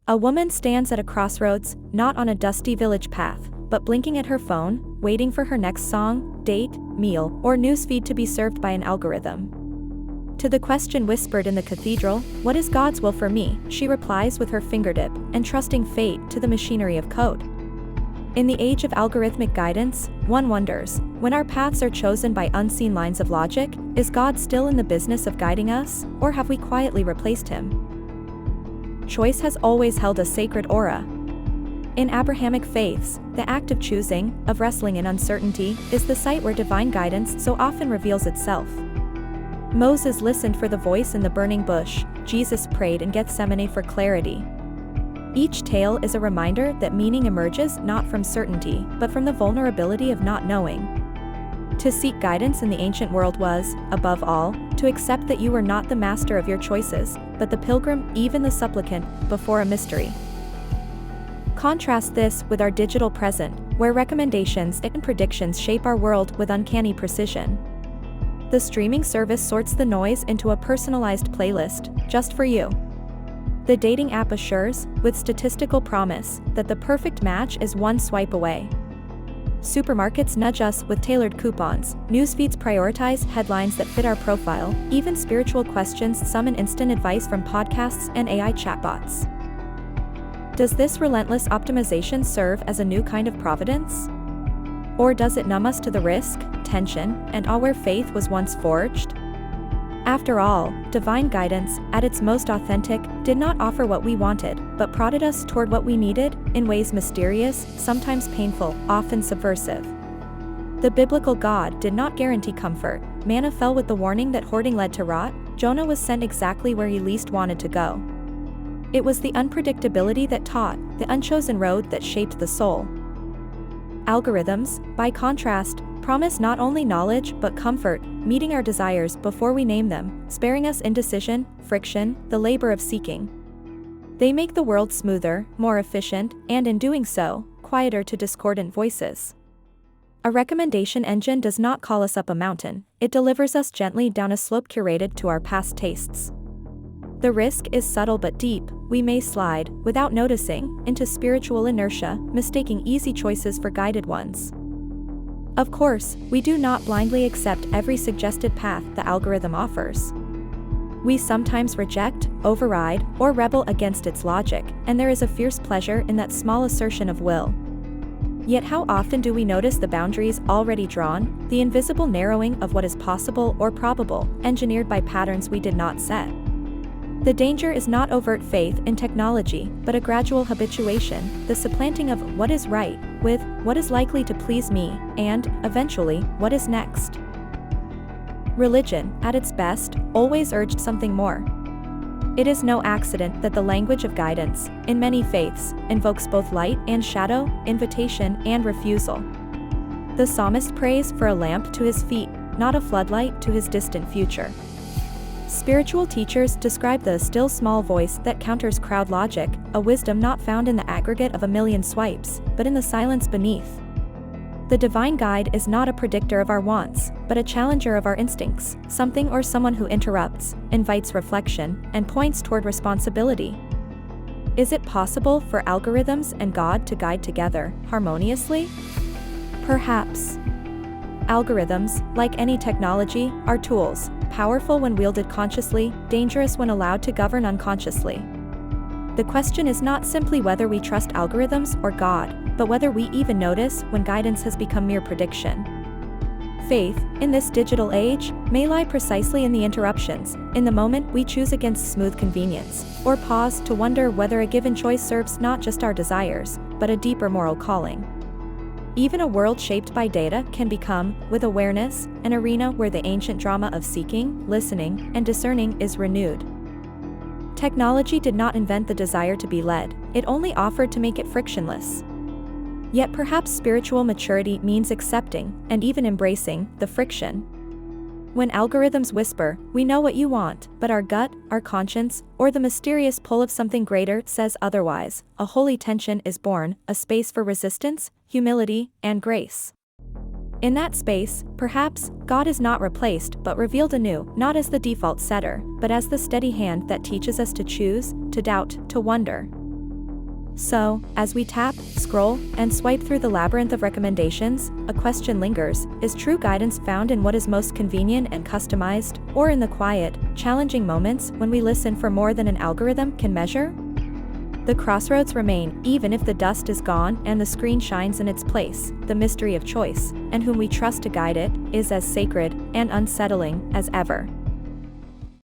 A woman stands at a crossroads, not on a dusty village path, but blinking at her phone, waiting for her next song, date, meal, or newsfeed to be served by an algorithm. To the question whispered in the cathedral, "What is God's will for me?" she replies with her fingertip, entrusting fate to the machinery of code. In the age of algorithmic guidance, one wonders, when our paths are chosen by unseen lines of logic, is God still in the business of guiding us, or have we quietly replaced him? Choice has always held a sacred aura. In Abrahamic faiths, the act of choosing, of wrestling in uncertainty, is the site where divine guidance so often reveals itself. Moses listened for the voice in the burning bush, Jesus prayed in Gethsemane for clarity. Each tale is a reminder that meaning emerges not from certainty, but from the vulnerability of not knowing. To seek guidance in the ancient world was, above all, to accept that you were not the master of your choices, but the pilgrim, even the supplicant, before a mystery. Contrast this with our digital present, where recommendations and predictions shape our world with uncanny precision. The streaming service sorts the noise into a personalized playlist, just for you. The dating app assures, with statistical promise, that the perfect match is one swipe away. Supermarkets nudge us with tailored coupons, newsfeeds prioritize headlines that fit our profile, even spiritual questions summon instant advice from podcasts and AI chatbots. Does this relentless optimization serve as a new kind of providence? Or does it numb us to the risk, tension, and awe where faith was once forged? After all, divine guidance, at its most authentic, did not offer what we wanted, but prodded us toward what we needed, in ways mysterious, sometimes painful, often subversive. The biblical God did not guarantee comfort. Manna fell with the warning that hoarding led to rot. Jonah was sent exactly where he least wanted to go. It was the unpredictability that taught, the unchosen road that shaped the soul. Algorithms, by contrast, promise not only knowledge but comfort, meeting our desires before we name them, sparing us indecision, friction, the labor of seeking. They make the world smoother, more efficient, and in doing so, quieter to discordant voices. A recommendation engine does not call us up a mountain, it delivers us gently down a slope curated to our past tastes. The risk is subtle but deep. We may slide, without noticing, into spiritual inertia, mistaking easy choices for guided ones. Of course, we do not blindly accept every suggested path the algorithm offers. We sometimes reject, override, or rebel against its logic, and there is a fierce pleasure in that small assertion of will. Yet how often do we notice the boundaries already drawn, the invisible narrowing of what is possible or probable, engineered by patterns we did not set? The danger is not overt faith in technology, but a gradual habituation, the supplanting of what is right with what is likely to please me, and, eventually, what is next. Religion, at its best, always urged something more. It is no accident that the language of guidance, in many faiths, invokes both light and shadow, invitation and refusal. The psalmist prays for a lamp to his feet, not a floodlight to his distant future. Spiritual teachers describe the still small voice that counters crowd logic, a wisdom not found in the aggregate of a million swipes, but in the silence beneath. The divine guide is not a predictor of our wants, but a challenger of our instincts, something or someone who interrupts, invites reflection, and points toward responsibility. Is it possible for algorithms and God to guide together, harmoniously? Perhaps. Algorithms, like any technology, are tools, powerful when wielded consciously, dangerous when allowed to govern unconsciously. The question is not simply whether we trust algorithms or God, but whether we even notice when guidance has become mere prediction. Faith, in this digital age, may lie precisely in the interruptions, in the moment we choose against smooth convenience, or pause to wonder whether a given choice serves not just our desires, but a deeper moral calling. Even a world shaped by data can become, with awareness, an arena where the ancient drama of seeking, listening, and discerning is renewed. Technology did not invent the desire to be led, it only offered to make it frictionless. Yet perhaps spiritual maturity means accepting, and even embracing, the friction. When algorithms whisper, "We know what you want," but our gut, our conscience, or the mysterious pull of something greater says otherwise, a holy tension is born, a space for resistance, humility, and grace. In that space, perhaps, God is not replaced but revealed anew, not as the default setter, but as the steady hand that teaches us to choose, to doubt, to wonder. So, as we tap, scroll, and swipe through the labyrinth of recommendations, a question lingers: is true guidance found in what is most convenient and customized, or in the quiet, challenging moments when we listen for more than an algorithm can measure? The crossroads remain, even if the dust is gone and the screen shines in its place. The mystery of choice, and whom we trust to guide it, is as sacred and unsettling as ever.